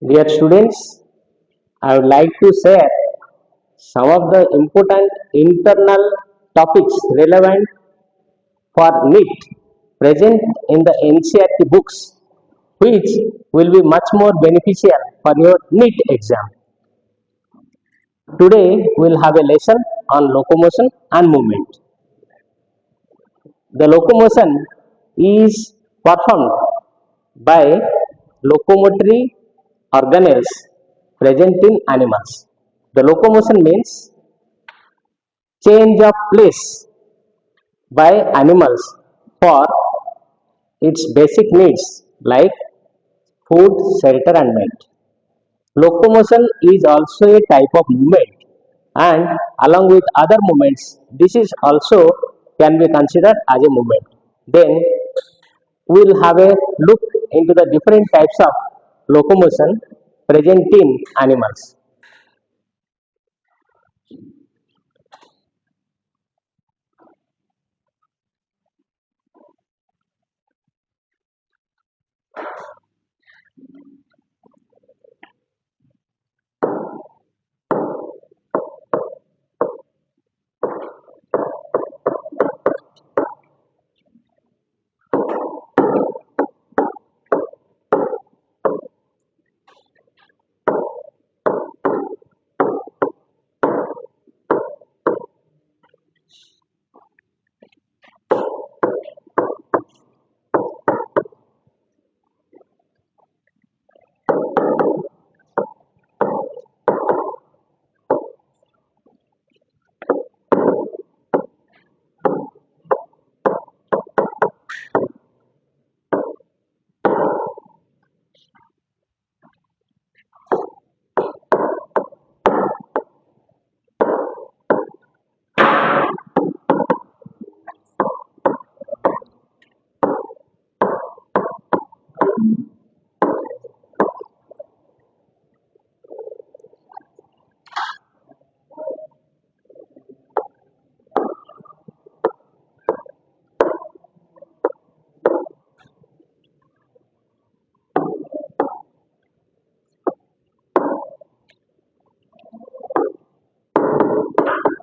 Dear students, I would like to share some of the important internal topics relevant for NEET present in the NCERT books, which will be much more beneficial for your NEET exam. Today, we will have a lesson on locomotion and movement. The locomotion is performed by locomotory organelles present in animals. The locomotion means change of place by animals for its basic needs like food, shelter and mate. Locomotion is also a type of movement, and along with other movements, this is also can be considered as a movement. Then we will have a look into the different types of locomotion present in animals.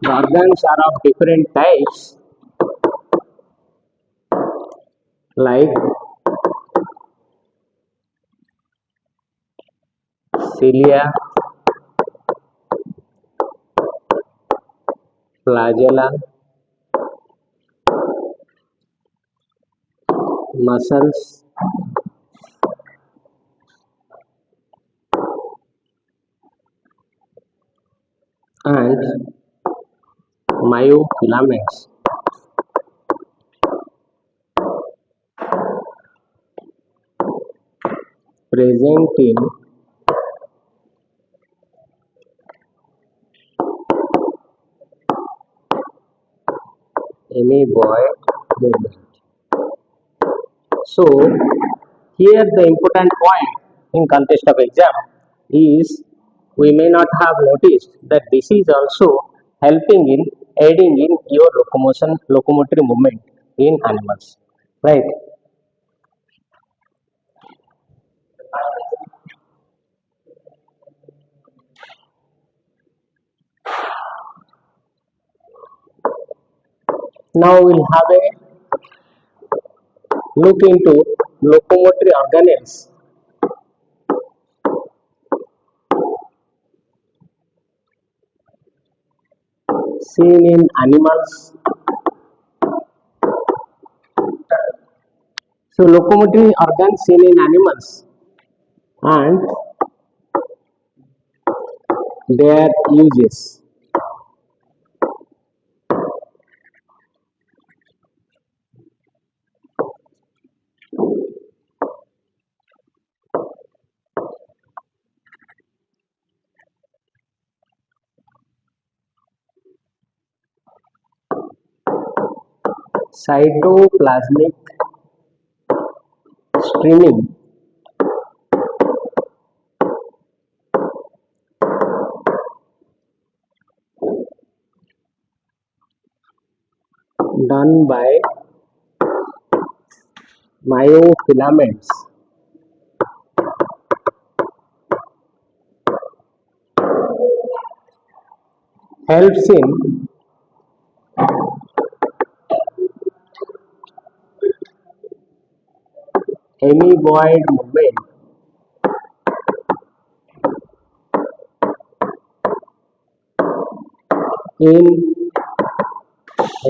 The organs are of different types like cilia, flagella, muscles, and myofilaments. Present in amoeboid movement. So, here the important point in context of exam is we may not have noticed that this is also helping in aiding in your locomotory movement in animals, right? Now we'll have a look into locomotory organelles seen in animals. So locomotory organs seen in animals and their uses. Cytoplasmic streaming done by myofilaments helps in amoeboid movement in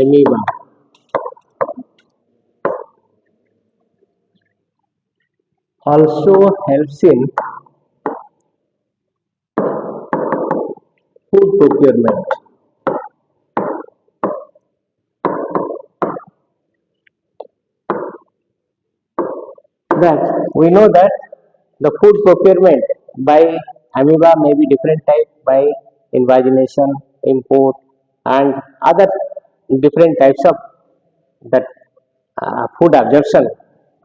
amoeba. Also helps in food procurement. That we know that the food procurement by amoeba may be different type by invagination, import, and other different types of that food absorption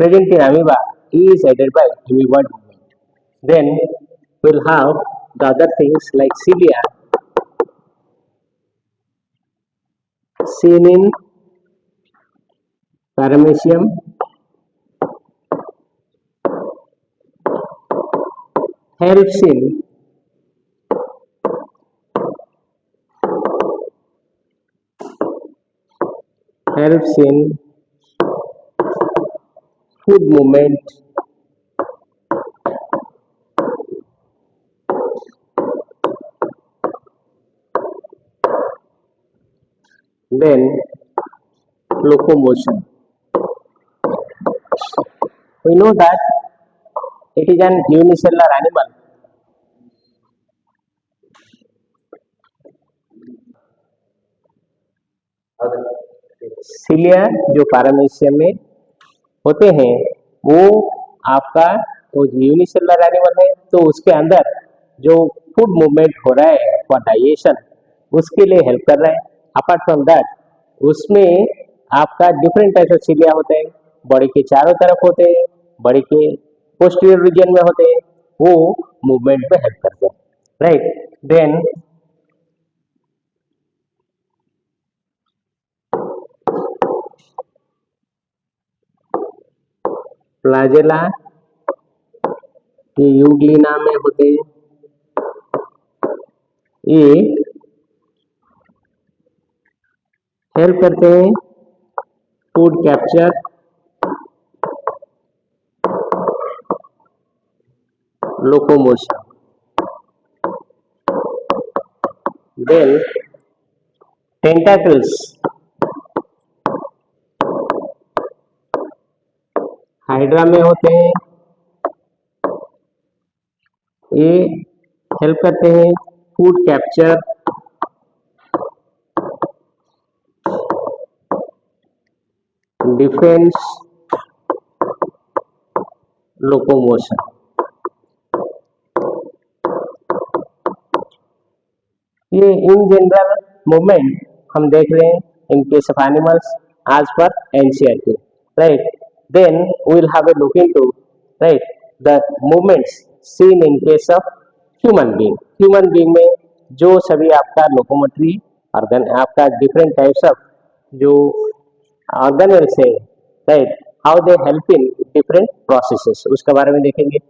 present in amoeba is aided by amoeboid movement. Then we'll have the other things like cilia seen in paramecium, helps in food movement then locomotion. We know that it is an unicellular animal. Cilia जो paramecium में होते हैं वो आपका वो unicellular animal है तो उसके अंदर जो फूड मूवमेंट हो रहा है फॉर डाइजेशन उसके लिए हेल्प कर रहा है। अपार्ट फ्रॉम दैट उसमें आपका डिफरेंट टाइप ऑफ सिलिया होते हैं, बॉडी के चारों तरफ होते हैं, बॉडी के पोस्टीरियर रीजन में होते हैं, वो मूवमेंट में हेल्प करते हैं, राइट। देन फ्लैजेला ये यूग्लिना में होते हैं, ये हेल्प करते हैं food capture, locomotion. Then tentacles hydra में होते हैं, ये हेल्प करते हैं फूड कैप्चर, डिफेंस, लोकोमोशन। ये इन जनरल मूवमेंट हम देख रहे हैं इन case of animals as per NCERT, right? Then we will have a look into, right, the movements seen in case of human being. Human being में जो सभी आपका locomotory organ आपका डिफरेंट टाइप्स ऑफ जो ऑर्गेनल्स है, right, how they help in different processes उसके बारे में देखेंगे।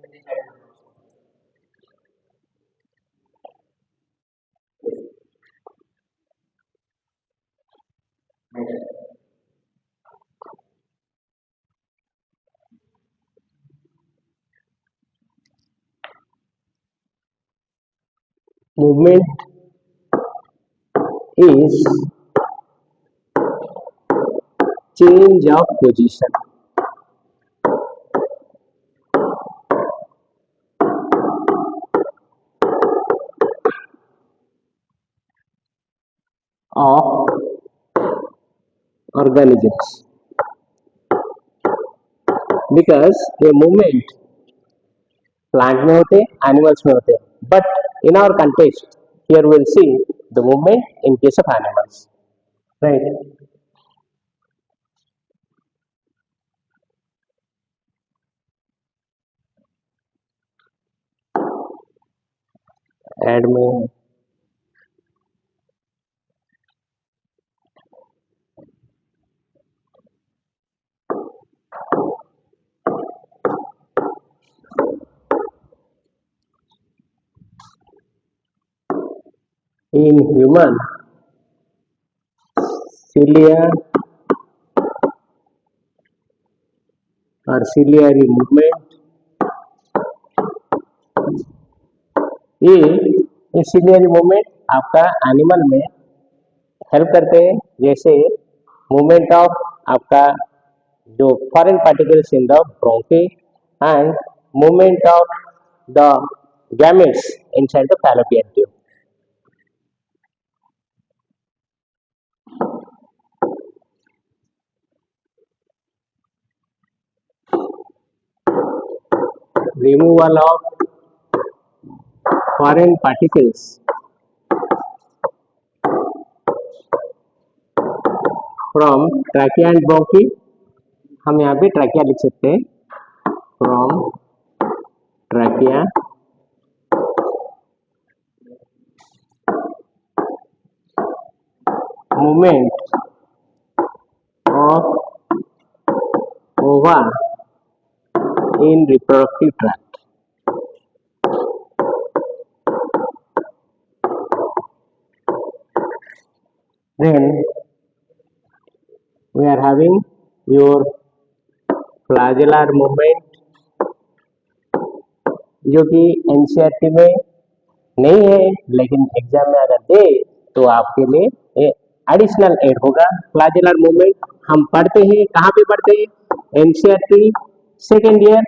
Movement is change of position of organisms because ये movement प्लांट में होते हैं एनिमल्स में होते हैं but in our context here will see the movement in case of animals, right. एड में in human cilia और ciliary movement, ये ciliary movement आपका एनिमल में हेल्प करते हैं, जैसे मूवमेंट ऑफ आपका जो foreign particles in the bronchi and movement of the gametes inside the fallopian tube. Removal of foreign particles from trachea and bronchi. हम यहाँ पे ट्रैकिया लिख सकते हैं. फ्रॉम ट्रैकिया मूवमेंट ऑफ ओवा in reproductive tract. Then we are having your flagellar movement, जो कि NCERT में नहीं है, लेकिन एग्जाम में अगर दे तो आपके लिए एडिशनल एड होगा. फ्लैजेलर मूवमेंट हम पढ़ते हैं, कहाँ पे पढ़ते हैं? एनसीईआरटी सेकेंड ईयर,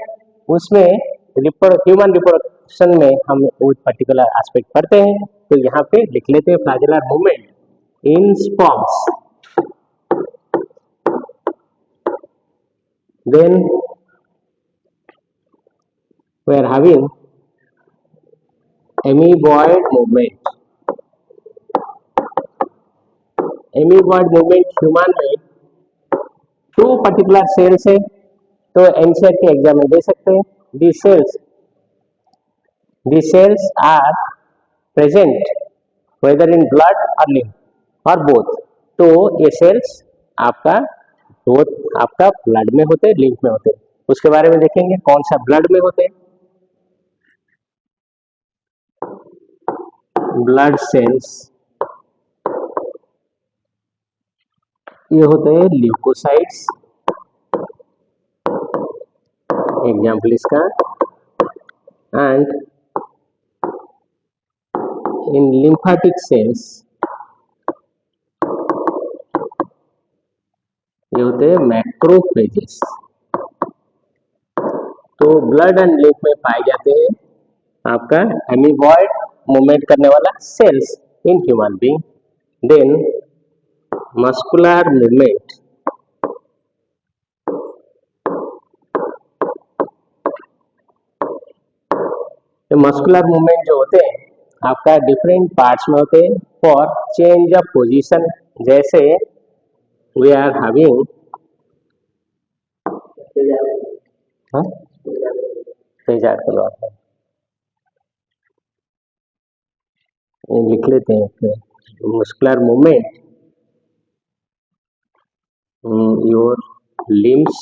उसमें ह्यूमन रिप्रोडक्शन में हम वो पर्टिकुलर एस्पेक्ट पढ़ते हैं. तो यहाँ पे लिख लेते हैं flagellar movement in sperms. Then we are having amoeboid movement. amoeboid movement human में 2 पर्टिकुलर सेल्स है, तो एनसीईआरटी एग्जाम में दे सकते हैं. These cells are present whether in blood or lymph or both. तो ये सेल्स आपका ब्लड में होते हैं, लिम्फ में होते हैं. उसके बारे में देखेंगे कौन सा ब्लड में होते हैं. ब्लड सेल्स ये होते हैं ल्यूकोसाइट्स. एग्जाम्पल इसका, एंड इन लिम्फेटिक सेल्स ये होते हैं मैक्रोफेजेस. तो ब्लड एंड लिम्फ में पाए जाते हैं आपका एमीबॉयड मूवमेंट करने वाला cells in human being. Then muscular movement, muscular movement जो होते हैं आपका डिफरेंट पार्ट्स में होते हैं फॉर चेंज ऑफ पोजीशन. जैसे वी आर हैविंग लिख लेते हैं muscular movement your limbs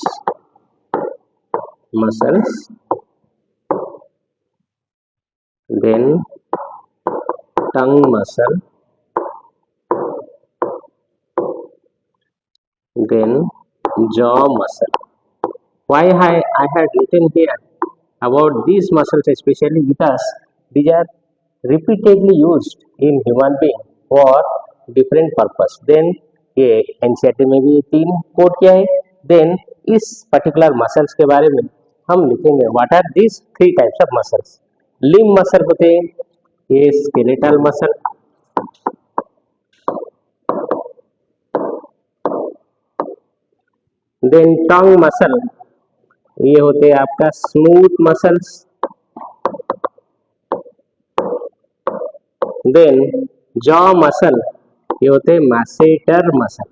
muscles, then tongue muscle, then jaw muscle. Why I had written here about these muscles especially because these are repeatedly used in human being for different purpose. Then ये NCERT में भी 3 code किया है. Then इस particular muscles के बारे में हम लिखेंगे what are this 3 types of muscles. Limb muscle होते हैं, ये skeletal muscle, then tongue muscle ये होते हैं आपका smooth muscles, then jaw muscle ये होते हैं masseter muscle.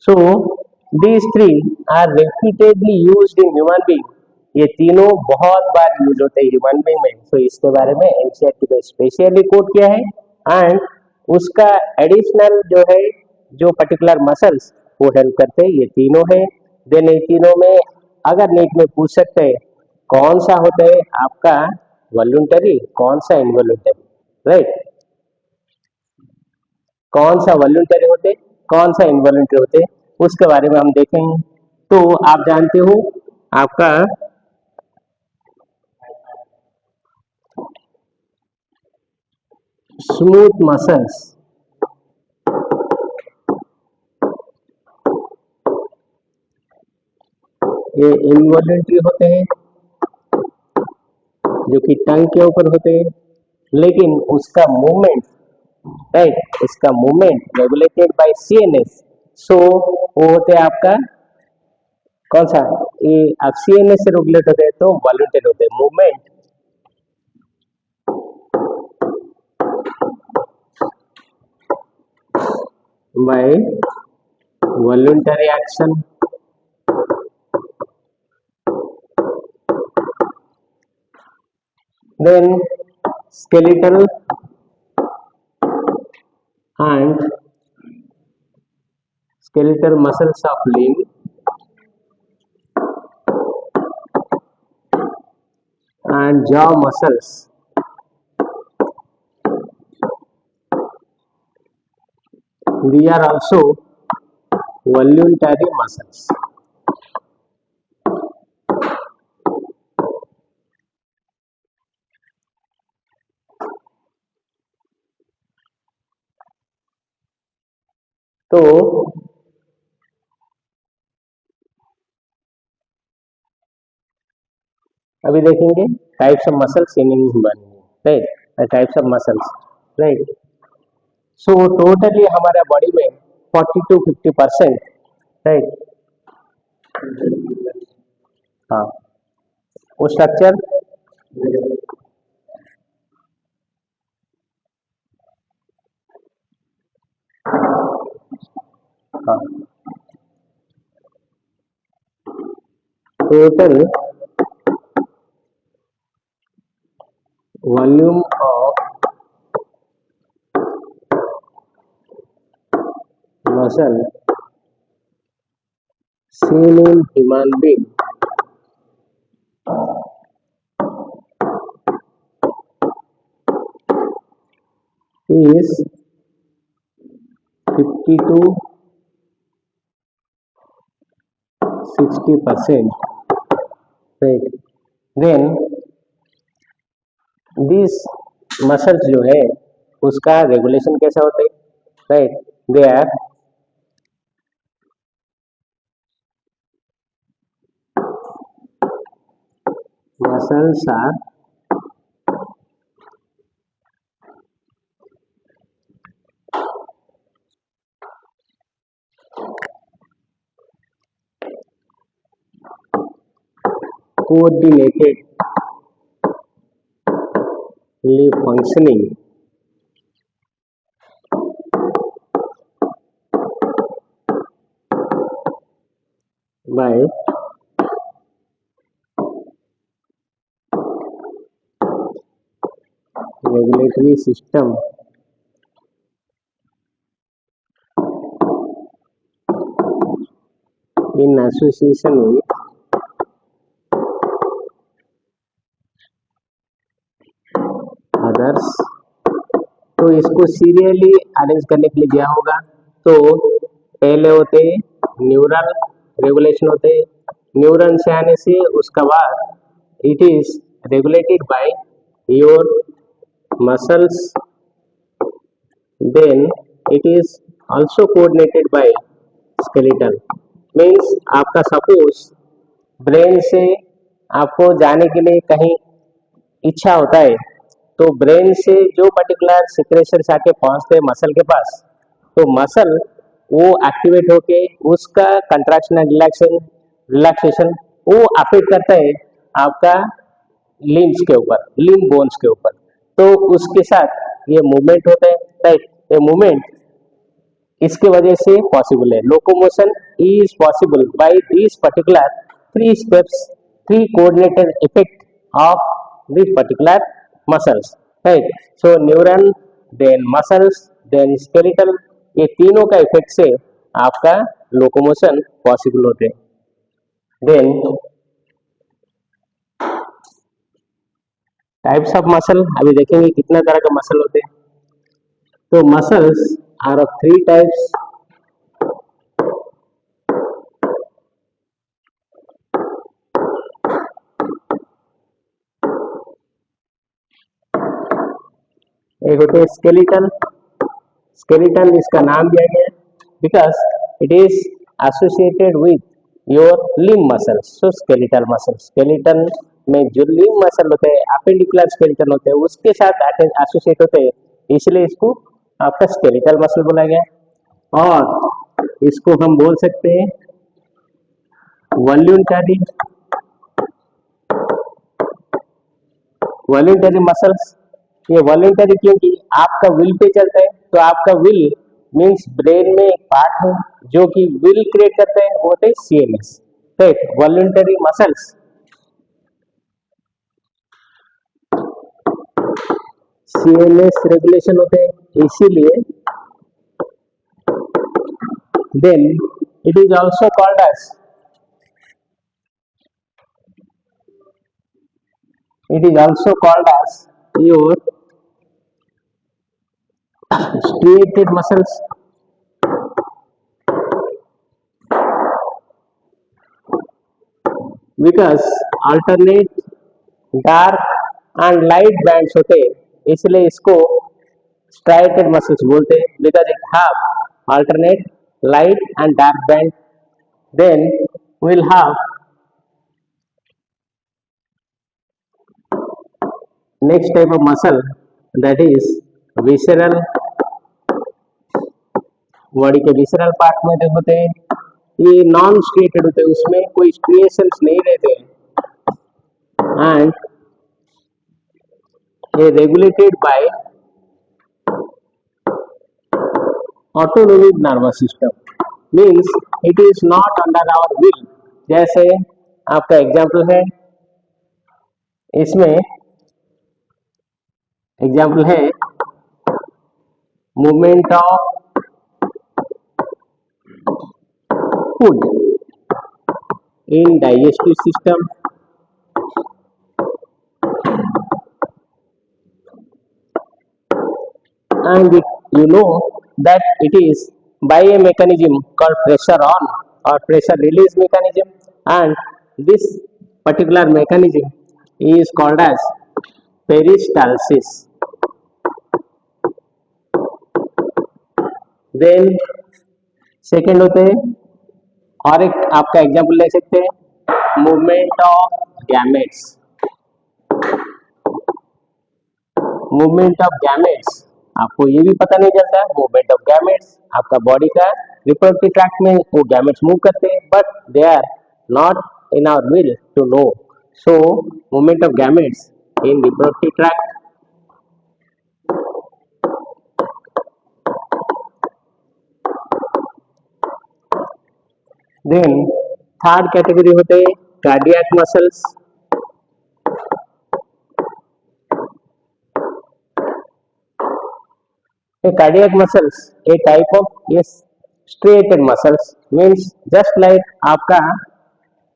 So these 3 are repeatedly used in human being. ये तीनों बहुत बार यूज होते हैं ह्यूमन बीइंग में. तो इसके बारे में एनसीईआरटी में स्पेशली कोड किया है. एंड उसका एडिशनल जो है जो पर्टिकुलर मसल्स वो हेल्प करते हैं, ये तीनों है. देन ये तीनों में अगर नीट में पूछ सकते हैं कौन सा होता है आपका वॉलंटरी, कौन सा इनवॉलंटरी. राइट। कौन सा वॉल्यूंटरी होते, कौन सा इनवॉल्यूंटरी होते, उसके बारे में हम देखेंगे। तो आप जानते हो आपका स्मूथ मसल्स ये इनवॉल्यूंटरी होते हैं, जो कि टंग के ऊपर होते हैं, लेकिन उसका मूवमेंट, राइट, उसका मूवमेंट रेगुलेटेड बाय सीएनएस। सो वो होते हैं आपका कौन सा, ये आप सीएनएस से रेगुलेट होते हैं तो वॉल्यूंटरी होते हैं। Movement by voluntary action, then skeletal and skeletal muscles of limb and jaw muscles, they are also voluntary muscles. तो अभी देखेंगे types of muscles in human, right, types of muscles, right. So totally हमारे body में 40 to 50%, right, हाँ, वो structure हाँ, total volume of muscle seen in human being is 50 to 60%, right. Then these muscles जो है उसका रेगुलेशन कैसा होता है, right, they are muscles are coordinatedly functioning by regulatory system in association with others। तो इसको सीरियली अरेंज करने के लिए दिया होगा। तो पहले होते न्यूरल रेगुलेशन होते, न्यूरन से आने से उसका बाद it is regulated by your muscles, then it is also coordinated by skeletal। Means आपका सपोज ब्रेन से आपको जाने के लिए कहीं इच्छा होता है, तो ब्रेन से जो पर्टिकुलर सिक्रेशन आके पहुंचते हैं मसल के पास, तो मसल वो एक्टिवेट होके उसका कंट्रैक्शन एंड रिलैक्सेशन वो अफेक्ट करता है आपका लिम्स के ऊपर, लिम्ब बोन्स के ऊपर। तो उसके साथ ये मूवमेंट होता है, राइट। ये मूवमेंट इसके वजह से पॉसिबल है। Locomotion is possible by this particular 3 steps, 3 coordinated effect of this particular muscles, right. So neuron, then muscles, then skeletal, ये तीनों का इफेक्ट से आपका लोकोमोशन पॉसिबल होते हैं। देन टाइप्स ऑफ मसल अभी देखेंगे कितना तरह का मसल होते हैं। तो muscles are of three types. एक होते हैं स्केलेटल। स्केलेटल इसका नाम दिया गया because it is associated with your limb muscles. So skeletal muscle, skeleton में जो लिम्ब मसल होते हैं, अपेंडिकुलर स्केलेटन होते हैं, उसके साथ एसोसिएट होते हैं, इसलिए इसको आपका स्केलेटल मसल बोला गया। और इसको हम बोल सकते हैं वॉल्यूंटरी, वॉल्यूंटरी मसल्स। ये वॉल्यूंटरी क्योंकि आपका विल पे चलता है, तो आपका विल मींस ब्रेन में एक पार्ट है जो कि विल क्रिएट करता है, वो होते हैं CNS. Right, voluntary muscles CNS regulation होते हैं, इसीलिए then it is also called as, it is also called as your striated muscles, because alternate dark and light bands होते हैं, इसलिए इसको striated muscles बोलते हैं, because it have alternate light and dark band. Then we'll have next type of muscle, that is visceral। Body के visceral part में जो होते हैं, ये नॉन स्ट्रिएटेड होते हैं, उसमें कोई स्ट्रिएशंस नहीं रहते हैं, एंड ये regulated by autonomic nervous system, means it is not under our will. जैसे आपका एग्जांपल है, इसमें एग्जांपल है movement of food in digestive system, and you know that it is by a mechanism called pressure on or pressure release mechanism, and this particular mechanism is called as peristalsis. Then second होते हैं, और एक आपका example ले सकते हैं movement of gametes. Movement of gametes आपको ये भी पता नहीं चलता है, मूवमेंट ऑफ गैमेट्स आपका बॉडी का रिप्रोडक्टिव ट्रैक्ट में वो गैमेट्स मूव करते हैं, but they are not in our will to know. So movement of gametes in reproductive tract. Then third category होते हैं cardiac muscles. Cardiac muscles a type of ये striated muscles, means just like आपका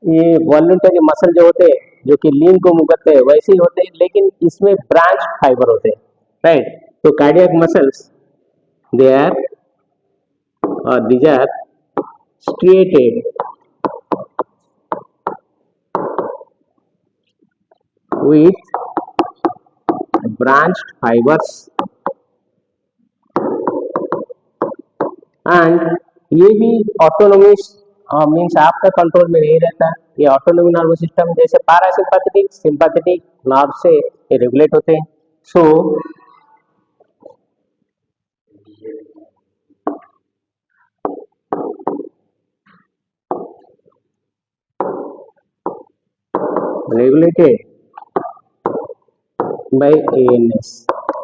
ये voluntary muscle जो होते हैं जो कि लीन को मूव करते हैं वैसे ही होते हैं, लेकिन इसमें ब्रांच फाइबर होते हैं। राइट, तो कार्डियक मसल्स दे आर और these are striated with branched fibers, and ये भी ऑटोनोमिक मीन्स आपका कंट्रोल में नहीं रहता। ये ऑटोनोमिक नर्वस सिस्टम जैसे पैरासिम्पैथेटिक सिंपैथेटिक नर्व से ये रेगुलेट होते हैं। सो regulated by ANS,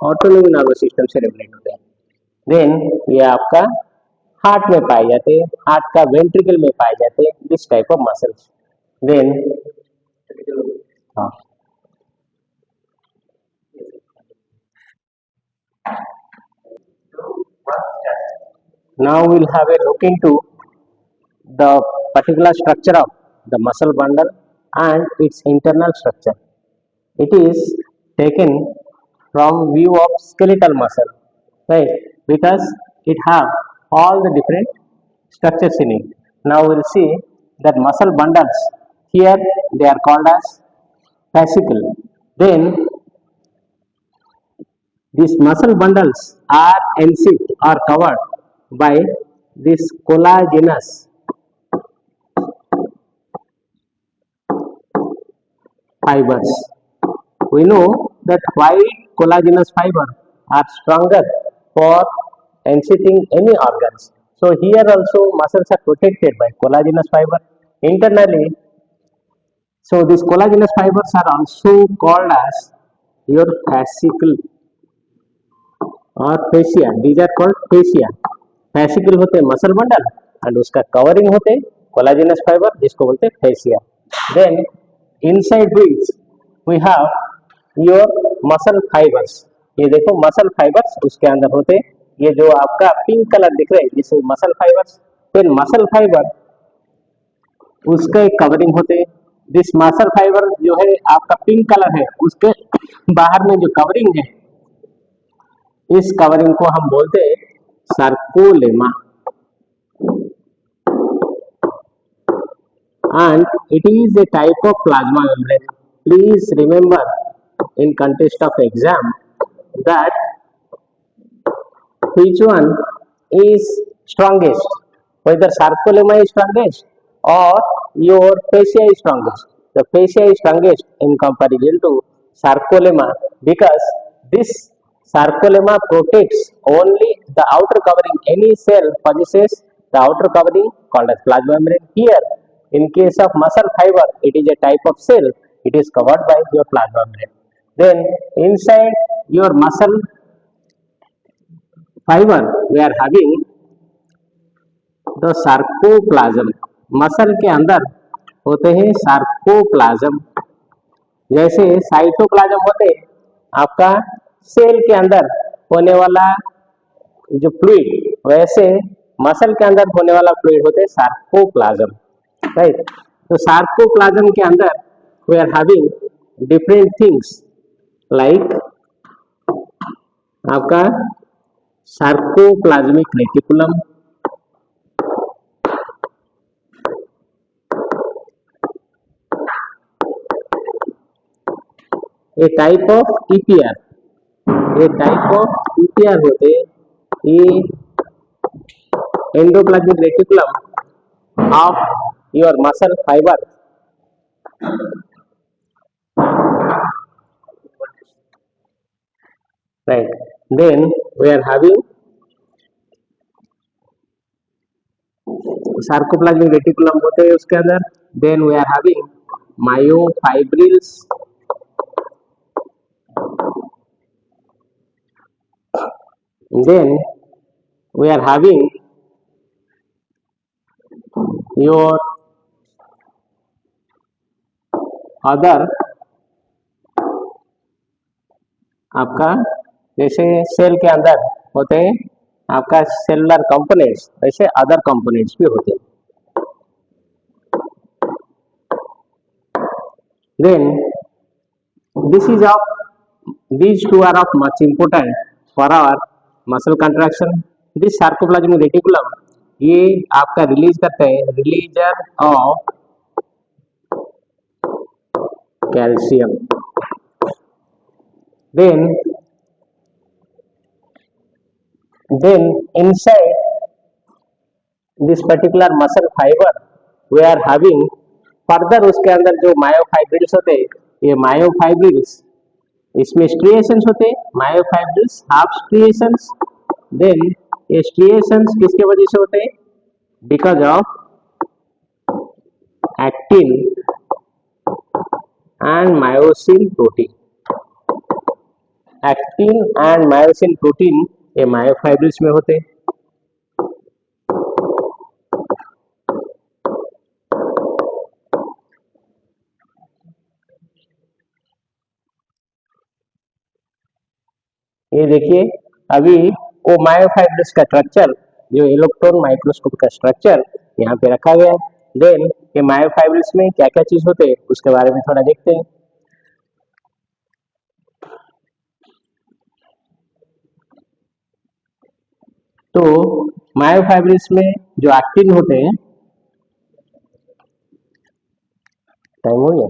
autonomic nervous system से रेगुलेट होते हैं। देन ये आपका हार्ट में पाए जाते हैं, हार्ट का वेंट्रिकल में पाए जाते हैं, this type of muscles. Then now we'll have a look into the particular structure of the muscle bundle and its internal structure. It is taken from view of skeletal muscle, right? Because it have all the different structures in it. Now we'll see that muscle bundles. Here they are called as fascicle. Then these muscle bundles are encircled or covered by this collagenous fibers. We know that white collagenous fiber are stronger for encircling any organs. So here also muscles are protected by collagenous fiber internally. So these collagenous fibers are also called as your fascicle और fascia. These are called fascia. fascicle होते हैं muscle bundle and उसका covering होते हैं collagenous fibre जिसको बोलते हैं fascia. Then inside we'll we have your muscle fibres. ये देखो मसल फाइबर्स उसके अंदर होते हैं. ये जो आपका पिंक कलर दिख रहा है जिसे मसल फाइबर्स. फिर मसल फाइबर उसका एक कवरिंग होते हैं. दिस मसल फाइबर जो है आपका पिंक कलर है उसके बाहर में जो कवरिंग है इस कवरिंग को हम बोलते हैं sarcolemma and it is a type of plasma membrane. Please remember in context of exam that which one is strongest, whether sarcolemma is strongest or your fascia is strongest. The fascia is strongest in comparison to sarcolemma because this sarcolemma protects only the outer covering. Any cell possesses the outer covering called as plasma membrane. Here, in case of muscle fiber, it is a type of cell. It is covered by your plasma membrane. Then, inside your muscle fiber, we are having the sarcoplasm. Muscle के अंदर होते हैं sarcoplasm. जैसे cytoplasm होते आपका cell के अंदर होने वाला जो फ्लूइड, वैसे मसल के अंदर होने वाला फ्लूइड होते हैं सार्कोप्लाज्म, राइट. तो सार्कोप्लाज्म के अंदर we are having different things like आपका sarcoplasmic reticulum, a type of EPR. ये टाइप ऑफ ईपीआर होते ये endoplasmic reticulum of your muscle fibre. Right. Then we are having sarcoplasmic reticulum होते हैं उसके अंदर. Then we are having myofibrils. Then we are having your other आपका जैसे cell के अंदर होते हैं आपका सेलुलर कंपोनेंट्स, वैसे अदर कंपोनेंट्स भी होते हैं. Then these two are of much important for our muscle contraction. This sarcoplasmic reticulum ये आपका रिलीज करता है releaser of calcium. Then inside this particular muscle fibre we are having further उसके अंदर जो मायोफाइब्रिल्स होते हैं ये मायोफाइब्रिल्स इसमें स्ट्रिएशंस होते हैं. Myofibrils half striations. देन ये स्ट्रिएशंस किसके वजह से होते हैं? Because of actin and myosin protein. Actin and myosin protein ये मायोफाइब्रिल्स में होते हैं. ये देखिए अभी वो मायोफाइब्रिल्स का स्ट्रक्चर जो इलेक्ट्रॉन माइक्रोस्कोप का स्ट्रक्चर यहाँ पे रखा गया है. देन ये मायोफाइब्रिल्स में क्या क्या चीज होते हैं उसके बारे में थोड़ा देखते हैं. तो मायोफाइब्रिल्स में जो एक्टिन होते हैं, टाइम हो गया,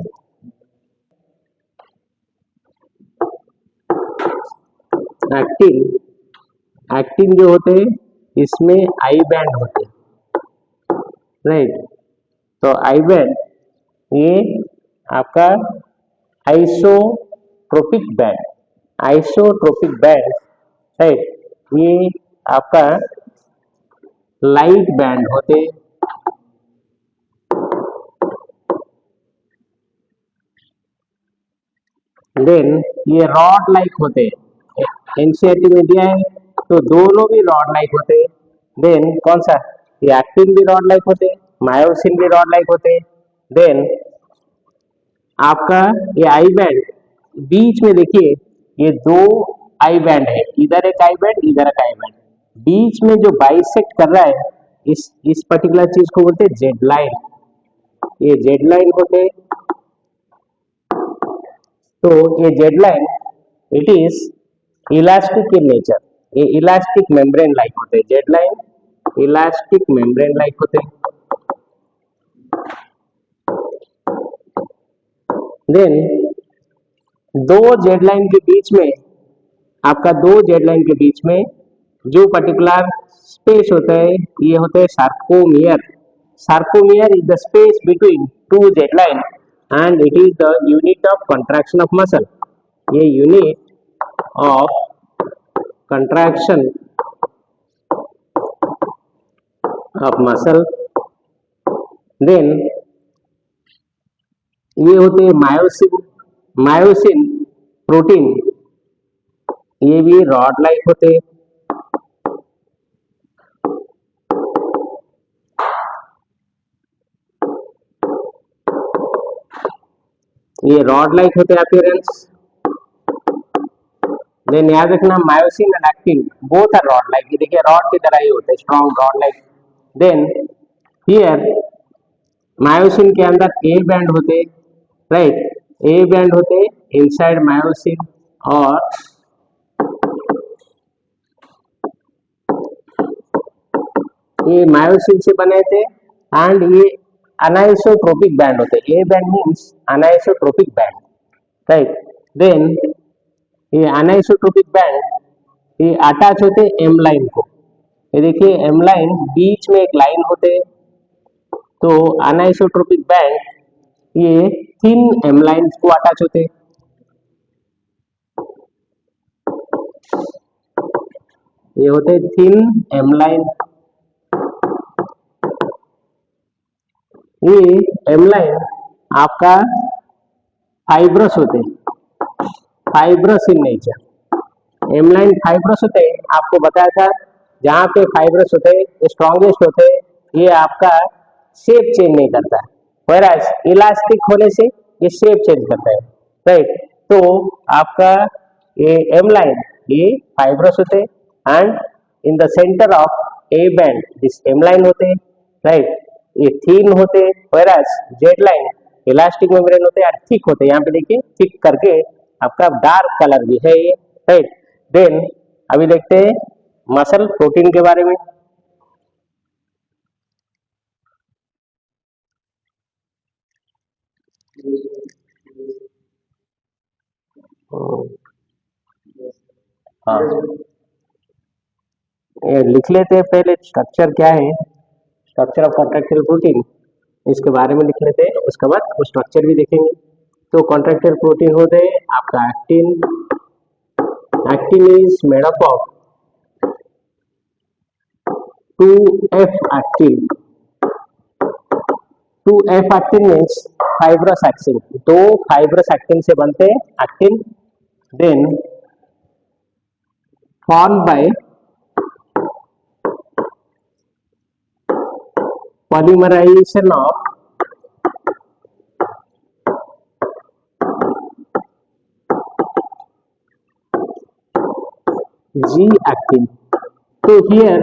एक्टिन एक्टिन जो होते हैं इसमें आई बैंड होते हैं, राइट। तो आई बैंड ये आपका isotropic band, isotropic band, right, ये आपका लाइट बैंड होते, देन ये रॉड लाइक होते, एनसीईआरटी में दिया है तो दोनों भी रॉड लाइक होते। देन कौन सा, ये एक्टिन भी रॉड लाइक होते, मायोसिन भी रॉड लाइक होते। देन आपका ये आई बैंड बीच में देखिए, ये दो आई बैंड है, इधर एक आई बैंड, इधर एक आई बैंड, बीच में जो बाइसेक्ट कर रहा है इस पर्टिकुलर चीज को बोलते हैं जेड लाइन, ये जेड लाइन होते। तो ये Z line it is elastic in nature, ये इलास्टिक मेम्ब्रेन लाइक होते, Z line elastic membrane like होते। देन दो जेड लाइन के बीच में, आपका दो जेड लाइन के बीच में जो पर्टिकुलर स्पेस होता है ये होता है sarcomere, sarcomere is the space between two Z line and it is the unit of contraction of muscle, ये unit of contraction of muscle। then ये होते हैं मायोसिन, मायोसिन प्रोटीन, ये भी रॉड लाइक होते। ये रॉड लाइक होते हैं अपीयरेंस। देन याद रखना myosin and actin both are rod like, देखिए रॉड की तरह ही होते हैं, strong rod like. Then here myosin के अंदर ए बैंड होते, राइट, ए बैंड होते इनसाइड मायोसिन, और ये मायोसिन से बने थे एंड ये अनाइसोट्रोपिक बैंड होते, A band means anisotropic band, right. Then ये अनाइसोट्रोपिक बैंड ये अटैच होते एम लाइन को, ये देखिए एम लाइन बीच में एक लाइन होते, तो अनाइसोट्रोपिक बैंड ये थिन एम लाइन को अटैच होते, ये होते थिन एम लाइन। ये एम लाइन आपका फाइब्रस होते, fibrous in nature, M line fibrous होते, आपको बताया था जहां पे फाइब्रस होते स्ट्रॉन्गेस्ट होते, ये आपका शेप चेंज नहीं करता है, व्हेयरएज इलास्टिक होने से ये शेप चेंज करता है, राइट। तो आपका ये एम लाइन ये फाइब्रस होते and in the centre of A band this M line होते, राइट, ये थीन होते, whereas Z line elastic membrane होते हैं, थिक होते, यहाँ पे देखिए थिक करके आपका डार्क कलर भी है ये, राइट। देन अभी देखते हैं मसल प्रोटीन के बारे में। हाँ, ये लिख लेते हैं पहले स्ट्रक्चर क्या है, स्ट्रक्चर ऑफ कॉन्ट्रैक्टाइल प्रोटीन, इसके बारे में लिख लेते हैं, उसके बाद वो स्ट्रक्चर भी देखेंगे। तो कॉन्ट्रैक्टाइल प्रोटीन होते हैं आपका actin, actin is made up of 2F actin, 2F actin means fibrous actin, दो फाइब्रस एक्टिन से बनते हैं actin. Then form by polymerization of G actin। तो here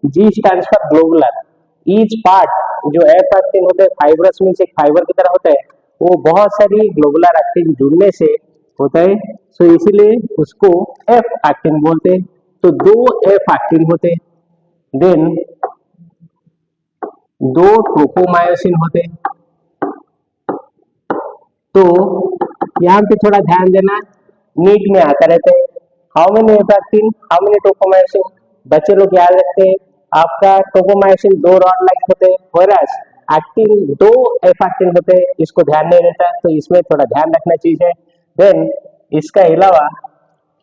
G stands for globular, each part जो F actin होते हैं fibrous means एक fibre की तरह होता है, वो बहुत सारी ग्लोबुलर एक्टिन जुड़ने से होता है, सो इसीलिए उसको F एक्टिन बोलते हैं। तो दो F एक्टिन होते हैं, देन दो ट्रोपोमायोसिन होते हैं। तो यहाँ पे थोड़ा ध्यान देना, नीट में आता रहता है how many F actin how many tropomyosin. बच्चे लोग याद रखते हैं आपका ट्रोपोमायोसिन दो रॉड लाइक होते हैं, whereas एक्टिन दो एफेक्टिन होते हैं, इसको ध्यान नहीं रहता, तो इसमें थोड़ा ध्यान रखना चाहिए। देन इसका अलावा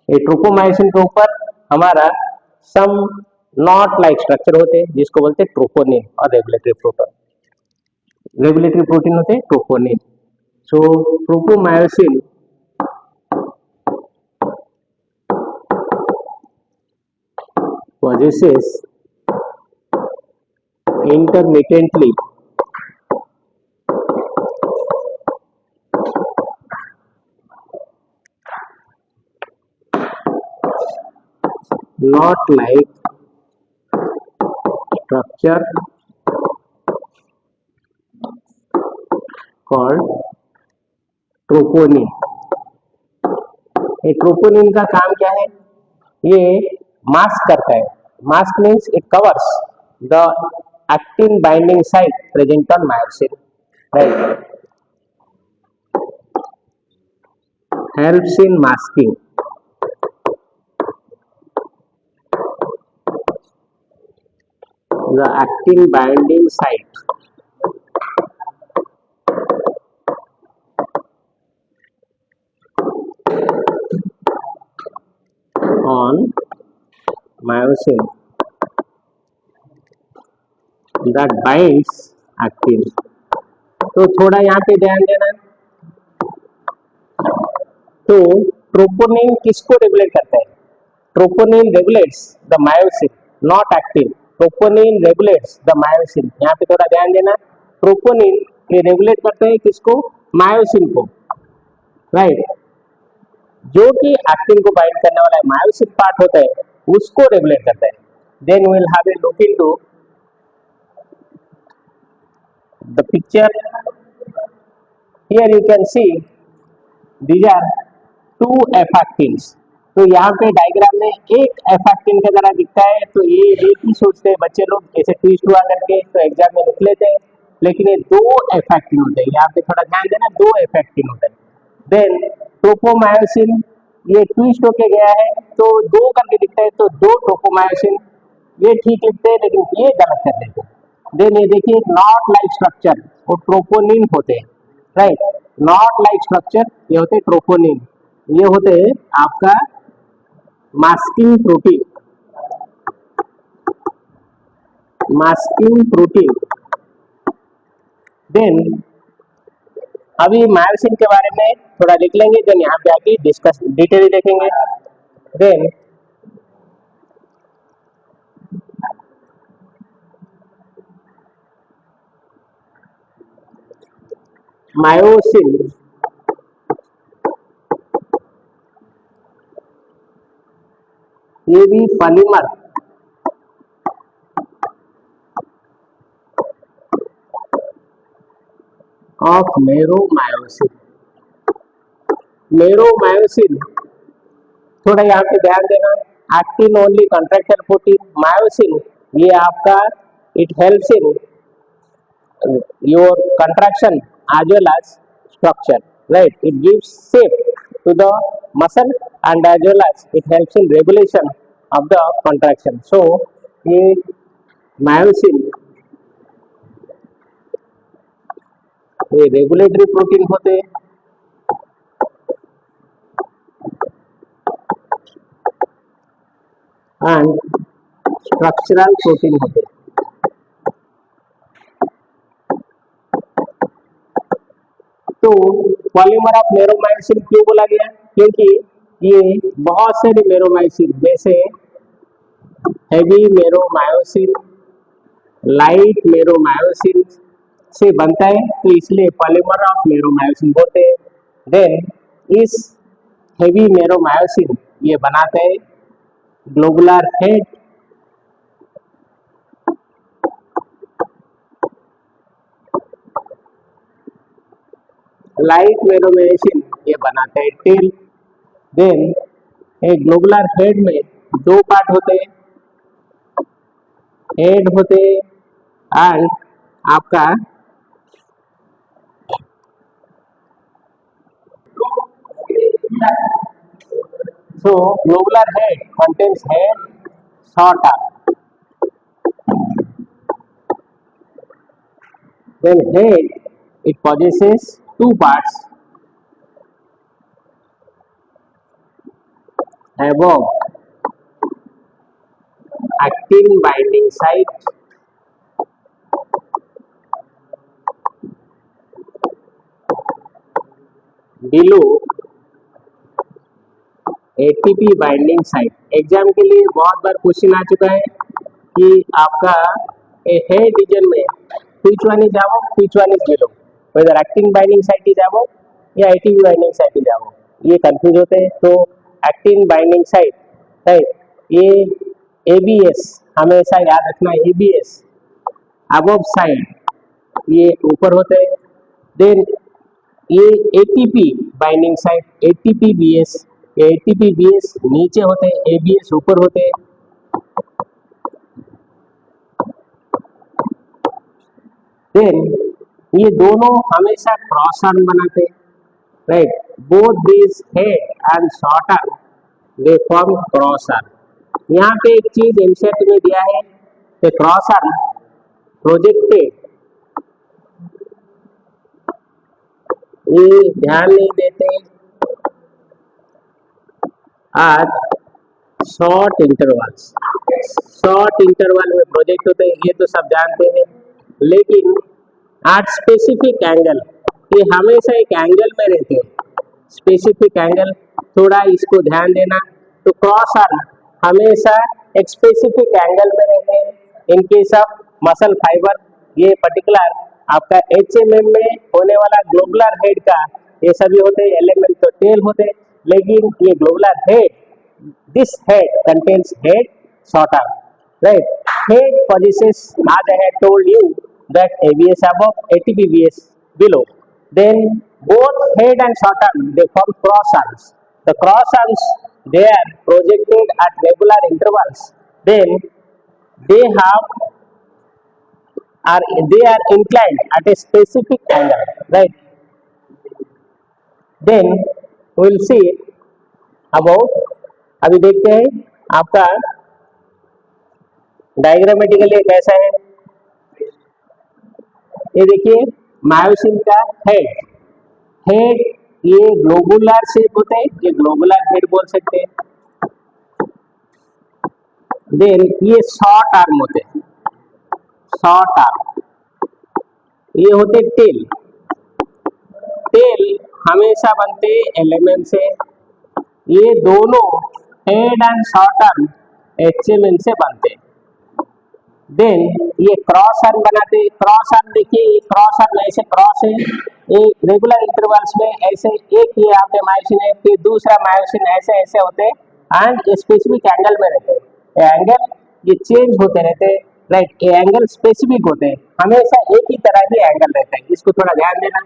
ये ट्रोपोमायोसिन के ऊपर हमारा सम नॉट लाइक स्ट्रक्चर होते हैं जिसको बोलते हैं ट्रोपोनिन और रेगुलेटरी प्रोटीन। रेगुलेटरी प्रोटीन होते हैं troponin. So tropomyosin possesses intermittently not like structure called troponin. ये ट्रोपोनिन का काम क्या है? ये मास्क करता है। Mask means it covers the actin binding site present on myosin, right, helps in masking the actin binding site on myosin that binds actin। तो थोड़ा यहाँ पे ध्यान देना। तो ट्रोपोनिन किसको रेगुलेट करता है? Troponin regulates the myosin not actin. Troponin regulates the myosin. यहाँ पे थोड़ा ध्यान देना, ट्रोपोनिन ये रेगुलेट करते हैं किसको? मायोसिन को, राइट, जो कि एक्टिन को बाइंड करने वाला मायोसिन पार्ट होता है उसको रेगुलेट करता है। Then we will have a look into the picture. Here you can see these are two F actins. तो यहाँ पे डायग्राम में एक एफेक्टिन की तरह दिखता है, तो ये एक ही सोचते हैं बच्चे लोग, जैसे ट्विस्ट हुआ करके तो एग्जाम में लिख लेते हैं, लेकिन ये दो एफेक्टिन होते हैं। यहाँ पे थोड़ा ध्यान देना, दो एफेक्टिन होते हैं। देन ट्रोपोमायोसिन ये ट्विस्ट होके गया है तो दो करके दिखता है, तो दो ट्रोपोमायोसिन, ये ठीक लिखते हैं लेकिन ये गलत कर देते हैं। देन ये देखिए नॉट लाइक स्ट्रक्चर, वो ट्रोपोनिन होते हैं, राइट, नॉट लाइक स्ट्रक्चर ये होते हैं ट्रोपोनिन। ये होते हैं आपका masking protein, masking protein. Then अभी मायोसिन के बारे में थोड़ा लिख लेंगे, देन यहाँ पे आके डिस्कस डिटेल देखेंगे। देन मायोसिन ये भी पॉलीमर ऑफ नेरोमायोसिन। नेरोमायोसिन थोड़ा यहाँ पे ध्यान देना, actin only contractor protein, myosin ये आपका it helps in your contraction as well as structure, right, it gives shape to the muscle and as well as it helps in regulation of the contraction। so ये myosin ये regulatory protein होते हैं and structural protein होते हैं। तो polymer of नेरोमायोसिन क्यों बोला गया? क्योंकि ये बहुत सारे नेरोमायोसिन जैसे हेवी नेरोमायोसिन, लाइट नेरोमायोसिन से बनता है, तो इसलिए पॉलीमर ऑफ नेरोमायोसिन बोलते हैं। देन इस हेवी नेरोमायोसिन ये बनाते हैं ग्लोबुलर हेड, लाइट नेरोमायोसिन ये बनाते हैं टेल। देन एक ग्लोबुलर हेड में दो पार्ट होते हैं, हेड होते एंड आपका so globular head contains head, short arm. Then head it possesses two parts above actin binding site, below ATP binding site. Exam के लिए बहुत बार क्वेश्चन आ चुका है कि आपका हेड रीजन में which one is above, which one is below, whether actin binding site is above या ATP binding site is above, ये कंफ्यूज होते हैं। तो एक्टिन बाइंडिंग साइट है ये एबीएस, हमेशा याद रखना एबीएस अबव साइड ये ऊपर होते हैं। देन ये एटीपी बाइंडिंग साइट एटीपीबीएस, एटीपीबीएस नीचे होते हैं, एबीएस ऊपर होते हैं। देन ये दोनों हमेशा क्रॉस आर्म बनाते हैं, right. Both this head and short arm they form cross arm. यहाँ पे एक चीज इंसेट में दिया है कि क्रॉस आर्म प्रोजेक्टेड, ये ध्यान नहीं देते आज शॉर्ट इंटरवल्स, शॉर्ट इंटरवल में प्रोजेक्ट होते हैं, ये तो सब जानते हैं। लेकिन एट स्पेसिफिक एंगल, ये हमेशा एक एंगल में रहते हैं, स्पेसिफिक एंगल, थोड़ा इसको ध्यान देना। तो क्रॉस आर्म हमेशा एक स्पेसिफिक एंगल में रहते हैं। इन केस ऑफ मसल फाइबर, ये पर्टिकुलर आपका एचएमएम में होने वाला ग्लोबुलर हेड का ये सभी होते हैं, एलिमेंट तो टेल होते हैं, लेकिन ये globular head, this head contains head, short arm, right? Head possesses, as I had told you, that ABS above, ATPBS below. Then both head and short arm they form cross arms. The cross arms they are projected at regular intervals. Then they have are they are inclined at a specific angle, right? Then we will see about, अभी देखते हैं आपका diagrammatically कैसा है। ये देखिए myosin का head, head ये ग्लोबुलर शेप होते हैं, ये ग्लोबुलर हेड बोल सकते हैं। देन ये शॉर्ट आर्म होते हैं, शॉर्ट आर्म ये होते टेल, टेल हमेशा बनते एलिमेंट से, ये दोनों हेड एंड शॉर्ट आर्म एचएमएन से बनते। देन ये क्रॉस आर्म बनाते, क्रॉस आर्म देखिए ये क्रॉस आर्म ऐसे क्रॉस है, ये रेगुलर इंटरवल्स में ऐसे एक ये यहाँ पे मायोसिन है, फिर दूसरा मायोसिन ऐसे ऐसे होते हैं एंड स्पेसिफिक एंगल में रहते हैं। एंगल ये चेंज होते रहते हैं, राइट। ये एंगल स्पेसिफिक होते हैं, हमेशा एक ही तरह के एंगल रहता है, इसको थोड़ा ध्यान देना।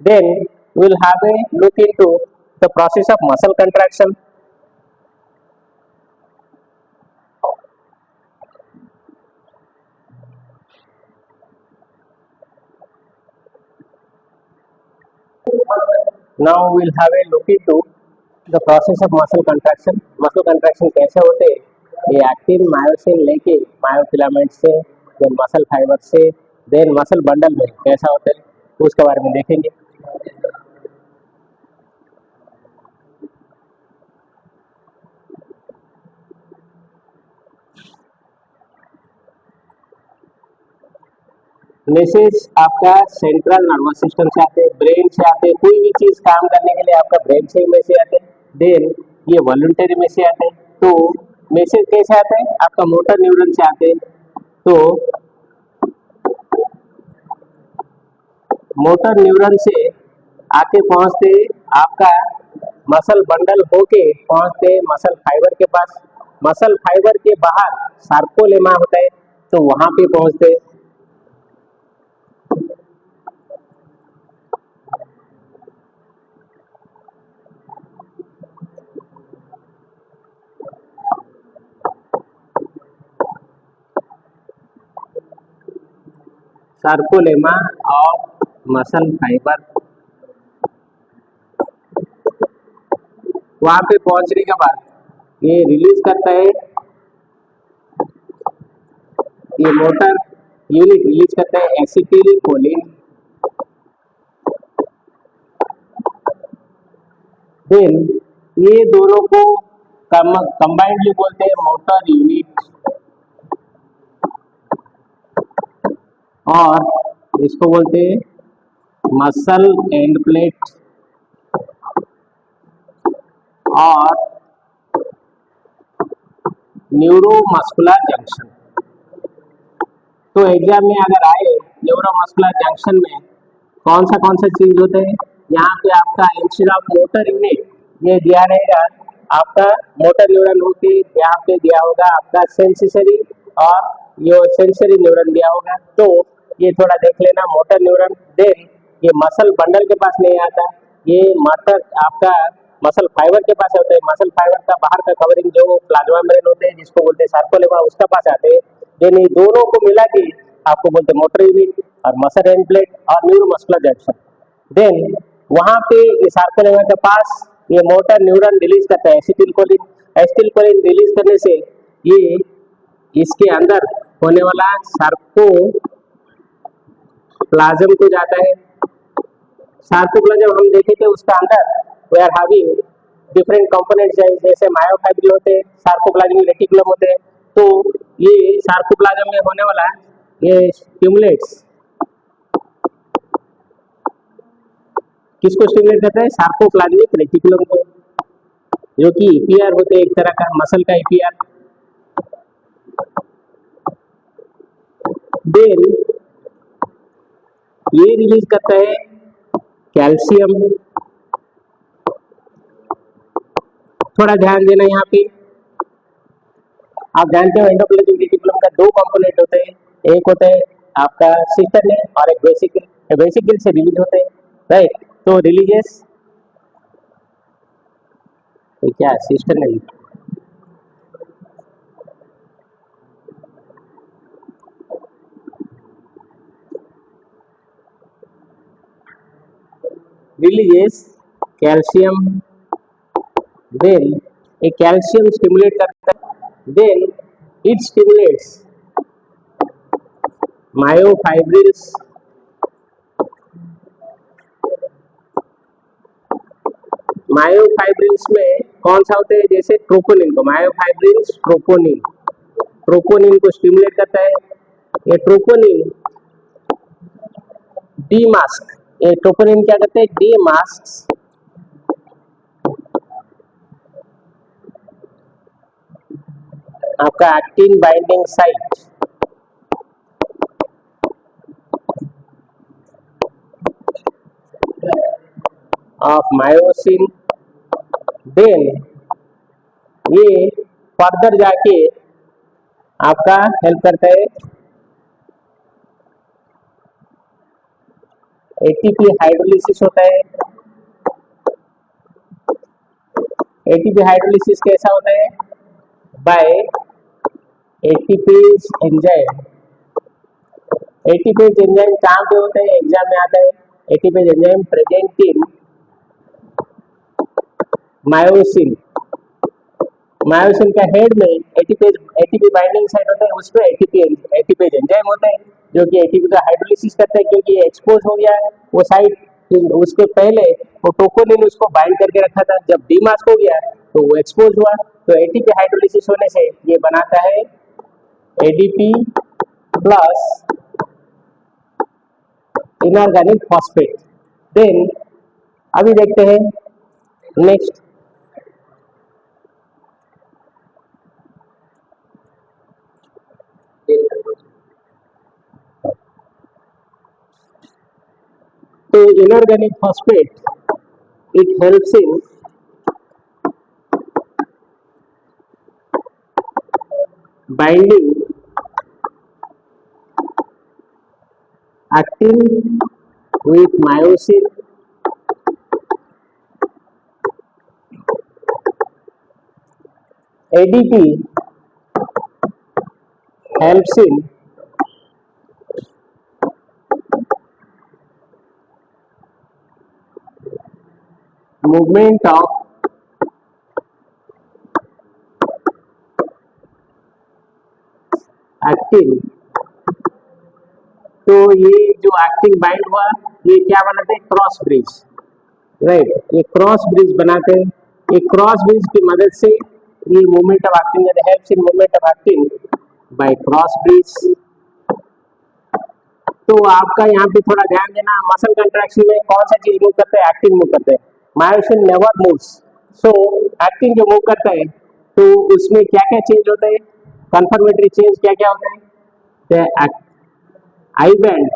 Then will have a look into the process of muscle contraction. Now we'll have a look into the process of muscle contraction. Muscle contraction कैसे होते हैं, ये एक्टिन मायोसिन लेके मायोफिलामेंट से, देन मसल फाइबर से, देन मसल बंडल में कैसा होता है उसके बारे में देखेंगे। मैसेज आपका सेंट्रल नर्वस सिस्टम से आते हैं, ब्रेन से आते हैं, कोई भी चीज काम करने के लिए आपका ब्रेन से ही मैसेज आते हैं। देन ये वॉलंटरी में से आते हैं। तो मैसेज कैसे आते हैं, आपका मोटर न्यूरॉन से आते हैं। तो मोटर न्यूरॉन से आके पहुंचते आपका मसल बंडल होके पहुंचते मसल फाइबर के पास, मसल फाइबर के बाहर सार्कोलेमा होता है तो वहां पे पहुंचते। sarcolemma of muscle fiber। वहां पे पहुंचने के बाद ये रिलीज करता है, ये मोटर यूनिट रिलीज करता है एसिटिल कोलिन। देन ये दोनों को कंबाइंडली बोलते हैं मोटर यूनिट, और इसको बोलते हैं मसल एंड प्लेट और न्यूरोमस्कुलर जंक्शन। तो एग्जाम में अगर आए न्यूरोमस्कुलर जंक्शन में कौन सा चीज होते हैं, यहाँ पे आपका इंस्टेड ऑफ मोटर यूनिट ये दिया रहेगा, आपका मोटर न्यूरॉन होके यहाँ पे दिया होगा आपका सेंसरी, और ये सेंसरी न्यूरॉन दिया होगा। तो ये थोड़ा देख लेना, मोटर न्यूरॉन देन ये मसल बंडल के पास नहीं आता, ये मोटर आपका मसल फाइबर के पास होता है। मसल फाइबर का बाहर का कवरिंग जो प्लाज्मा मेम्ब्रेन होते हैं जिसको बोलते हैं सार्कोलेमा, उसका पास आते हैं। देन ये दोनों को मिला के आपको बोलते हैं मोटर यूनिट और मसल एंड प्लेट और न्यूरोमस्कुलर जंक्शन। देन वहां पे ये सार्कोलेमा के पास ये मोटर न्यूरॉन रिलीज करता है एसिटिलकोलिन। एसिटिलकोलिन रिलीज करने से ये इसके अंदर होने वाला सार्कोप्लाज्म को जाता है। सार्कोप्लाज्म हम देखे थे उसका अंदर we are having different components, जैसे मायोफाइब्रिल होते हैं, सार्कोप्लाज्मिक रेटिकुलम होते हैं। तो ये सार्कोप्लाज्म में होने वाला ये स्टिमुलेट्स, किसको स्टिमुलेट करता है, सार्कोप्लाज्मिक रेटिकुलम को, जो कि ईपीआर होते हैं, एक तरह का मसल का ईपीआर। देन ये रिलीज करता है कैल्शियम। थोड़ा ध्यान देना यहाँ पे, आप जानते हो एंडोप्लाज्मिक रेटिकुलम का दो कंपोनेंट होते हैं, एक होता है आपका सिस्टर्न और एक वेसिकल। वेसिकल से रिलीज होते हैं, राइट। तो रिलीजेस क्या सिस्टर्न है, releases calcium, then a calcium stimulate करता है, then it stimulates myofibrils, myofibrils में कौन सा होते हैं, जैसे ट्रोपोनिन को, मायोफाइब्रिल्स ट्रोपोनिन को स्टिमुलेट करता है। ये ट्रोपोनिन डीमास्क, ये ट्रोपोनिन क्या करते हैं, डीमास्क आपका actin binding site of myosin. Then ये फर्दर जाके आपका हेल्प करता है एटीपी हाइड्रोलिसिस होता है। एटीपी हाइड्रोलिसिस कैसा होता है, by ATPase enzyme. ATPase enzyme कहाँ पे होते हैं, एग्जाम में आता है। ATPase enzyme present in myosin. Myosin का हेड में एटीपी बाइंडिंग साइट होता है, उसमें एटीपेज एंजाइम होता है जो कि एटीपी का हाइड्रोलिसिस करता है। क्योंकि एक्सपोज हो गया है वो साइट, उसके पहले वो टोकोनिन उसको बाइंड करके रखा था, जब डीमास्क हो गया तो वो एक्सपोज हुआ। तो एटीपी हाइड्रोलिसिस होने से ये बनाता है ADP plus inorganic phosphate. Then अभी देखते हैं नेक्स्ट, तो inorganic phosphate, it helps in binding actin with myosin, ADP helps in movement of actin, तो ये जो एक्टिन बाइंड हुआ, ये क्या बनाते हैं, क्रॉस ब्रिज, राइट, ये क्रॉस ब्रिज बनाते हैं। ये क्रॉस ब्रिज की मदद से ये movement of actin helps in movement of actin by cross bridge. तो आपका यहाँ पे थोड़ा ध्यान देना, मसल कंट्रैक्शन में कौन सा चीज मूव करता है, एक्टिन मूव करता है, मायोसिन नेवर मूव्स। सो एक्टिन जो मूव करता है तो उसमें क्या क्या चेंज होता है, कंफर्मेटरी चेंज क्या क्या होता है, आई बैंड,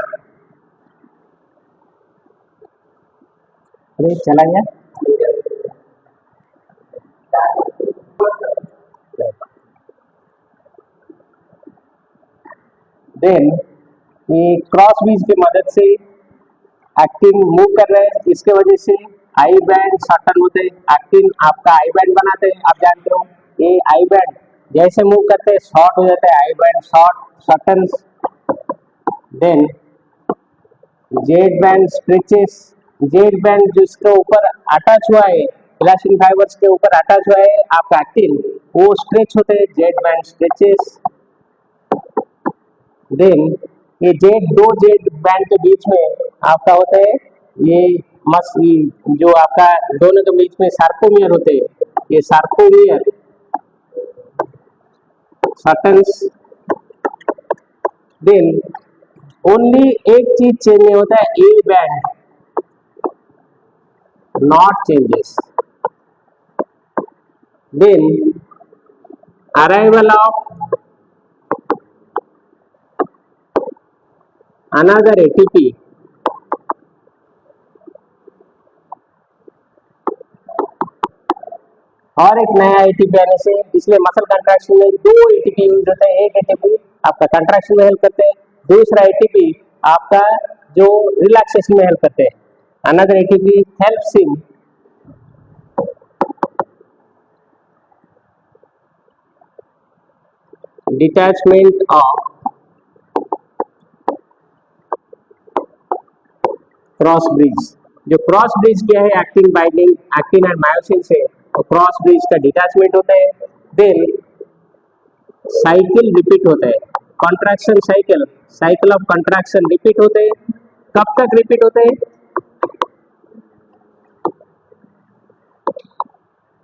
अरे चला गया, देन ये क्रॉस ब्रिज की मदद से एक्टिन मूव कर रहे हैं, इसके वजह से आई बैंड शॉर्टन होते हैं, एक्टिन आपका आई बैंड बनाते हैं, आप जानते हो। ये आई बैंड जैसे मूव करते हैं शॉर्ट हो जाता है, I band shorten, then Z band stretches, Z band जिसके ऊपर अटैच हुआ है, इलास्टिन फाइबर्स के ऊपर अटैच हुआ है आपका एक्टिन, वो स्ट्रेच होते हैं, जेड बैंड स्ट्रेचेस। देन ये दो जेड बैंड के बीच में आपका होता है ये जो आपका दोनों के बीच में सार्कोमियर होते हैं, ये सार्कोमियर शॉर्टन्स। देन ओनली एक चीज चेंज नहीं होता है, A band not changes. Then arrival of another ATP, और एक नया एटीपी आने से, इसलिए मसल कंट्रैक्शन में दो एटीपी यूज होते हैं, एक एटीपी आपका कंट्रैक्शन में हेल्प करते हैं, दूसरा एटीपी आपका जो रिलैक्सेशन में हेल्प करते हैं। Another ATP helps in detachment of cross bridge. जो क्रॉस ब्रिज क्या है, actin binding actin and myosin से, तो क्रॉस ब्रिज का डिटैचमेंट होता है। देन साइकिल रिपीट होता है, contraction cycle, cycle of contraction repeat होते हैं। कब तक रिपीट होते हैं,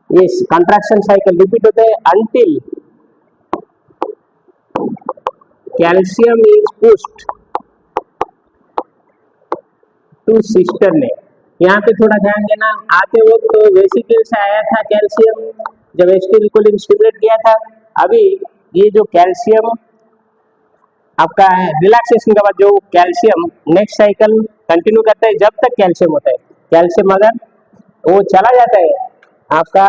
ये कॉन्ट्रैक्शन साइकिल रिपीट होते हैं until calcium is pushed to cistern. यहाँ पे थोड़ा ध्यान देना, आते वक्त तो वेसिकल से आया था कैल्शियम, जब एसिटिलकोलिन स्टिमुलेट किया था। अभी ये जो कैल्शियम आपका है रिलैक्सेशन के बाद जो कैल्शियम नेक्स्ट साइकिल कंटिन्यू करता है, जब तक कैल्शियम होता है, कैल्शियम अगर वो चला जाता है आपका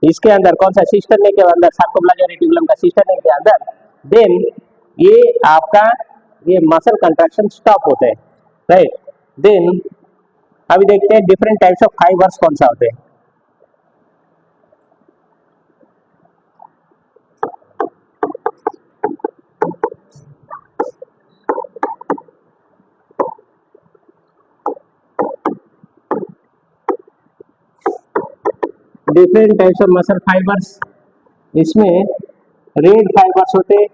इसके अंदर, कौन सा सिस्टर्न के अंदर, सार्कोप्लाज्मिक रेटिकुलम का सिस्टर्न के अंदर, देन ये आपका ये मसल कंट्रैक्शन स्टॉप होता है, राइट। देन अभी देखते हैं डिफरेंट टाइप्स ऑफ फाइबर्स कौन सा होते हैं। Different types of muscle fibres, इसमें रेड फाइबर्स होते हैं,